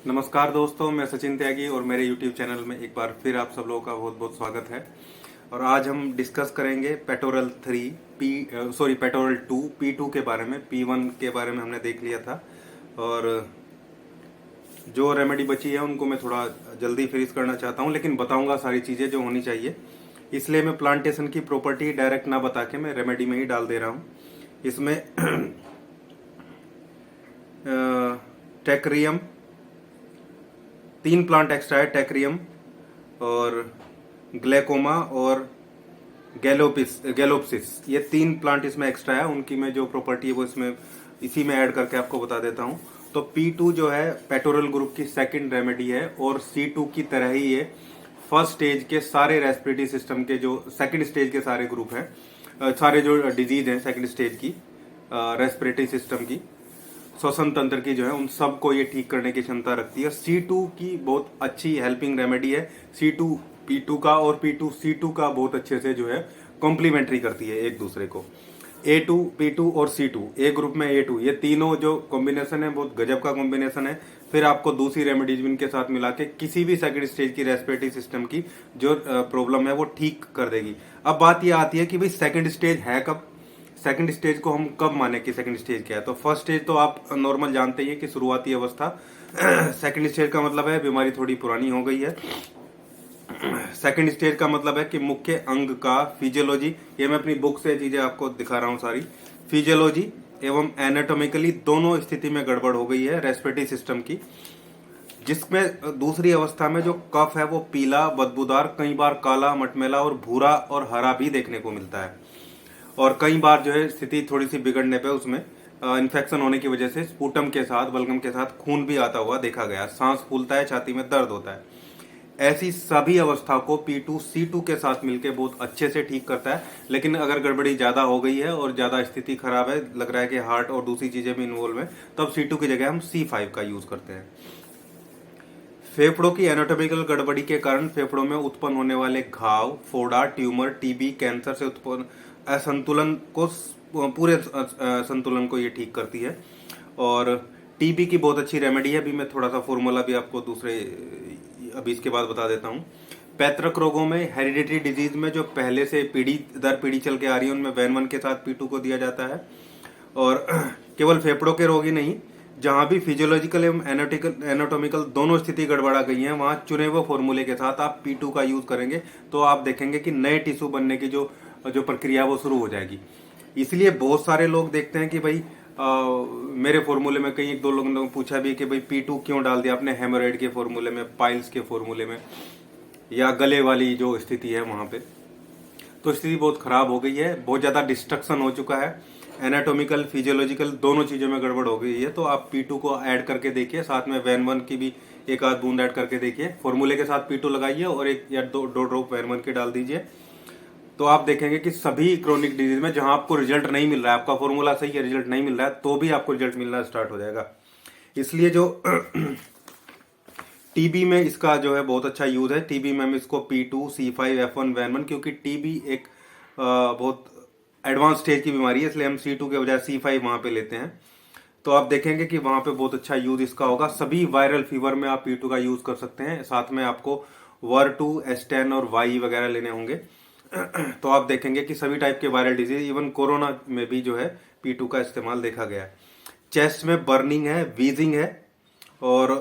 नमस्कार दोस्तों, मैं सचिन त्यागी और मेरे YouTube चैनल में एक बार फिर आप सब लोगों का बहुत बहुत स्वागत है। और आज हम डिस्कस करेंगे पेटोरल 2 P2 के बारे में। P1 के बारे में हमने देख लिया था और जो रेमेडी बची है उनको मैं थोड़ा जल्दी फिनिश करना चाहता हूँ, लेकिन बताऊंगा सारी चीज़ें जो होनी चाहिए। इसलिए मैं प्लांटेशन की प्रॉपर्टी डायरेक्ट ना बता के मैं रेमेडी में ही डाल दे रहा हूँ। इसमें टेक्रियम, 3 प्लांट एक्स्ट्रा है, टेक्रियम और ग्लैकोमा और गैलोप्सिस, ये 3 प्लांट इसमें एक्स्ट्रा है। उनकी मैं जो प्रॉपर्टी है वो इसमें इसी में ऐड करके आपको बता देता हूँ। तो P2 जो है पेटोरल ग्रुप की सेकंड रेमेडी है और C2 की तरह ही ये फर्स्ट स्टेज के सारे रेस्पिरेटरी सिस्टम के जो सेकंड स्टेज के सारे ग्रुप हैं, सारे जो डिजीज हैं सेकंड स्टेज की रेस्पिरेटरी सिस्टम की, श्वसन तंत्र की जो है, उन सब को ये ठीक करने की क्षमता रखती है। C2 की बहुत अच्छी हेल्पिंग रेमेडी है। C2 P2 का और P2 C2 का बहुत अच्छे से जो है कॉम्प्लीमेंट्री करती है एक दूसरे को। A2 P2 और C2 एक ग्रुप में A2, ये तीनों जो कॉम्बिनेशन है बहुत गजब का कॉम्बिनेशन है। फिर आपको दूसरी रेमेडीज इनके साथ मिला के किसी भी सेकंड स्टेज की रेस्पिरेटरी सिस्टम की जो प्रॉब्लम है वो ठीक कर देगी। अब बात ये आती है कि भाई सेकंड स्टेज है कब, सेकंड स्टेज को हम कब माने कि सेकंड स्टेज क्या है। तो फर्स्ट स्टेज तो आप नॉर्मल जानते ही हैं कि शुरुआती अवस्था। सेकंड स्टेज का मतलब है बीमारी थोड़ी पुरानी हो गई है। सेकंड स्टेज का मतलब है कि मुख्य अंग का फिजियोलॉजी, ये मैं अपनी बुक से चीजें आपको दिखा रहा हूँ सारी, फिजियोलॉजी एवं एनाटॉमिकली दोनों स्थिति में गड़बड़ हो गई है रेस्पिरेटरी सिस्टम की। जिसमें दूसरी अवस्था में जो कफ है वो पीला, बदबूदार, कई बार काला, मटमैला और भूरा और हरा भी देखने को मिलता है। और कई बार जो है स्थिति थोड़ी सी बिगड़ने पे उसमें इन्फेक्शन होने की वजह से स्पूटम के साथ, बलगम के साथ खून भी आता हुआ देखा गया। सांस फूलता है, छाती में दर्द होता है। ऐसी सभी अवस्था को P2 C2 के साथ मिलकर बहुत अच्छे से ठीक करता है। लेकिन अगर गड़बड़ी ज्यादा हो गई है और ज्यादा स्थिति खराब है, लग रहा है कि हार्ट और दूसरी चीजें भी इन्वॉल्व है, तब C2 की जगह हम C5 का यूज करते हैं। फेफड़ों की एनाटॉमिकल गड़बड़ी के कारण फेफड़ों में उत्पन्न होने वाले घाव, फोड़ा, ट्यूमर, टीबी, कैंसर से उत्पन्न असंतुलन को, पूरे संतुलन को ये ठीक करती है। और टीबी की बहुत अच्छी रेमेडी है। अभी मैं थोड़ा सा फॉर्मूला भी आपको अभी इसके बाद बता देता हूँ। पैतृक रोगों में, हेरिडिटरी डिजीज में जो पहले से पीढ़ी दर पीढ़ी चल के आ रही है, उनमें वैन-1 के साथ P2 को दिया जाता है। और केवल फेफड़ों के रोग ही नहीं, जहां भी फिजियोलॉजिकल एवं एनाटॉमिकल दोनों स्थिति गड़बड़ा गई है, वहां चुने हुए फॉर्मूले के साथ आप P2 का यूज करेंगे तो आप देखेंगे कि नए टिश्यू बनने की जो जो प्रक्रिया वो शुरू हो जाएगी। इसलिए बहुत सारे लोग देखते हैं कि भाई मेरे फॉर्मूले में, कई एक दो लोगों ने पूछा भी कि भाई P2 क्यों डाल दिया आपने हेमोरेड के फॉर्मूले में, पाइल्स के फॉर्मूले में, या गले वाली जो स्थिति है वहां पे। तो स्थिति बहुत खराब हो गई है, बहुत ज्यादा डिस्ट्रक्शन हो चुका है, एनाटॉमिकल फिजियोलॉजिकल दोनों चीजों में गड़बड़ हो गई है। तो आप P2 को ऐड करके देखिए, साथ में वैन-1 की भी एक आध बूंद ऐड करके देखिए। फॉर्मूले के साथ P2 लगाइए और एक या दो ड्रॉप वैन-1 के डाल दीजिए। तो आप देखेंगे कि सभी क्रोनिक डिजीज में जहां आपको रिजल्ट नहीं मिल रहा है, आपका फॉर्मूला सही है, रिजल्ट नहीं मिल रहा है, तो भी आपको रिजल्ट मिलना स्टार्ट हो जाएगा। इसलिए जो टीबी में इसका जो है बहुत अच्छा यूज है। टीबी में हम इसको P2 C5 F1 वैन-1, क्योंकि टीबी एक बहुत एडवांस स्टेज की बीमारी है, इसलिए हम C2 के बजाय C5 वहां पे लेते हैं। तो आप देखेंगे कि वहां पे बहुत अच्छा यूज इसका होगा। सभी वायरल फीवर में आप P2 का यूज कर सकते हैं। साथ में आपको वर2, S10 और Y वगैरह लेने होंगे। तो आप देखेंगे कि सभी टाइप के वायरल डिजीज, इवन कोरोना में भी जो है P2 का इस्तेमाल देखा गया है। चेस्ट में बर्निंग है, वीजिंग है और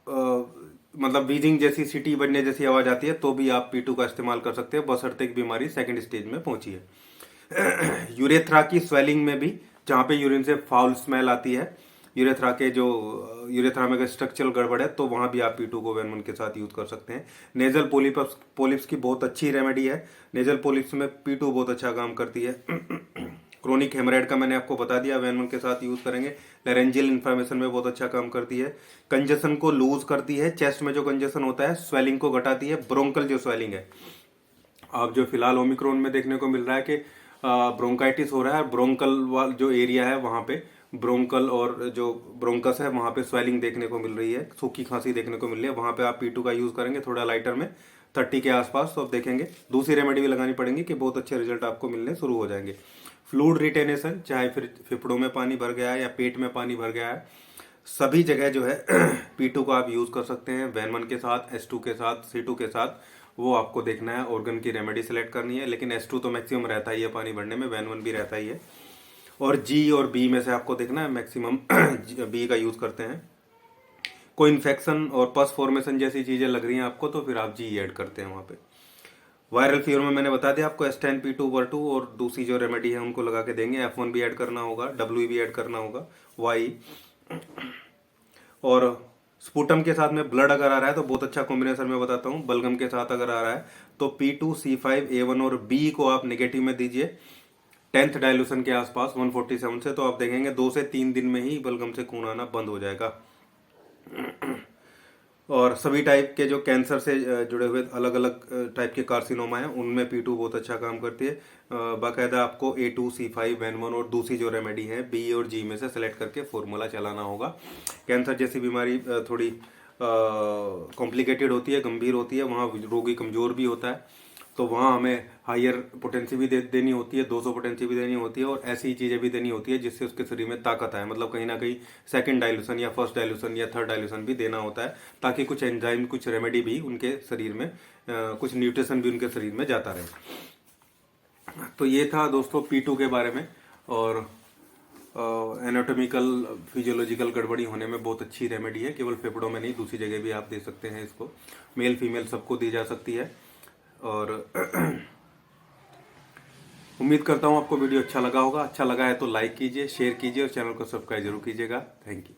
मतलब वीजिंग जैसी, सीटी बनने जैसी आवाज आती है, तो भी आप P2 का इस्तेमाल कर सकते हैं, बशर्ते कि बीमारी सेकंड स्टेज में पहुंची है। यूरेथ्रा की स्वेलिंग में भी, जहां पे यूरिन से फाउल स्मेल आती है, यूरेथ्रा में स्ट्रक्चरल गड़बड़ है, तो वहां भी आप P2 को वैन-1 के साथ यूज कर सकते हैं। नेजल पोलिप्स की बहुत अच्छी रेमेडी है। नेजल पोलिप्स में P2 बहुत अच्छा काम करती है। क्रोनिक हेमरेड का मैंने आपको बता दिया, वैन-1 के साथ यूज करेंगे। लैरेंजियल इन्फ्लेमेशन में बहुत अच्छा काम करती है। कंजेशन को लूज करती है, चेस्ट में जो कंजेशन होता है, स्वेलिंग को घटाती है। ब्रोंकल जो स्वेलिंग है, अब जो फिलहाल ओमिक्रॉन में देखने को मिल रहा है कि ब्रोंकाइटिस हो रहा है, ब्रोंकल जो एरिया है वहां पे ब्रोंकल और जो ब्रोंकस है वहां पे स्वेलिंग देखने को मिल रही है, सूखी खांसी देखने को मिल रही है, वहां पे आप P2 का यूज करेंगे थोड़ा लाइटर में 30 के आसपास, तो आप देखेंगे दूसरी रेमेडी भी लगानी पड़ेगी कि बहुत अच्छे रिजल्ट आपको मिलने शुरू हो जाएंगे। फ्लूइड रिटेनेशन, चाहे फिर फेफड़ों में पानी भर गया है या पेट में पानी भर गया है, सभी जगह जो है P2 को आप यूज़ कर सकते हैं। वैन 1 के साथ, S2 के साथ, C2 के साथ, वो आपको देखना है, ऑर्गन की रेमेडी सेलेक्ट करनी है। लेकिन S2 तो मैक्सिमम रहता ही है पानी भरने में, वैन 1 भी रहता ही है। और G और B में से आपको देखना है, मैक्सिमम B का यूज़ करते हैं। कोई इन्फेक्शन और पस फॉर्मेशन जैसी चीज़ें लग रही हैं आपको, तो फिर आप G ऐड करते हैं वहाँ पे। वायरल फीवर में मैंने बता दिया आपको S10P2/2 और दूसरी जो रेमेडी है उनको लगा के देंगे। F1 भी ऐड करना होगा, W भी ऐड करना होगा, Y। और स्पुटम के साथ में ब्लड अगर आ रहा है तो बहुत अच्छा कॉम्बिनेशन मैं बताता हूँ। बलगम के साथ अगर आ रहा है तो P2C5A1 और B को आप नेगेटिव में दीजिए 10th डायल्यूशन के आसपास 147 से, तो आप देखेंगे 2 से 3 दिन में ही बलगम से खून आना बंद हो जाएगा। और सभी टाइप के जो कैंसर से जुड़े हुए अलग अलग टाइप के कार्सिनोमा हैं उनमें P2 बहुत अच्छा काम करती है। बाकायदा आपको A2C5 वैन 1 और दूसरी जो रेमेडी है B और G में से सेलेक्ट करके फॉर्मूला चलाना होगा। कैंसर जैसी बीमारी थोड़ी कॉम्प्लिकेटेड होती है, गंभीर होती है, वहाँ रोगी कमज़ोर भी होता है, तो वहाँ हमें हायर पोटेंसी भी देनी होती है, 200 पोटेंसी भी देनी होती है, और ऐसी चीज़ें भी देनी होती है जिससे उसके शरीर में ताकत आए। मतलब कहीं ना कहीं सेकंड डाइल्यूशन या फर्स्ट डाइल्यूशन या थर्ड डाइल्यूशन भी देना होता है, ताकि कुछ एंजाइम, कुछ रेमेडी भी उनके शरीर में, कुछ न्यूट्रिशन भी उनके शरीर में जाता रहे। तो ये था दोस्तों P2 के बारे में। और एनाटॉमिकल फिजियोलॉजिकल गड़बड़ी होने में बहुत अच्छी रेमेडी है, केवल फेफड़ों में नहीं, दूसरी जगह भी आप दे सकते हैं इसको। मेल फीमेल सबको दी जा सकती है। और उम्मीद करता हूँ आपको वीडियो अच्छा लगा होगा। अच्छा लगा है तो लाइक कीजिए, शेयर कीजिए और चैनल को सब्सक्राइब जरूर कीजिएगा। Thank you.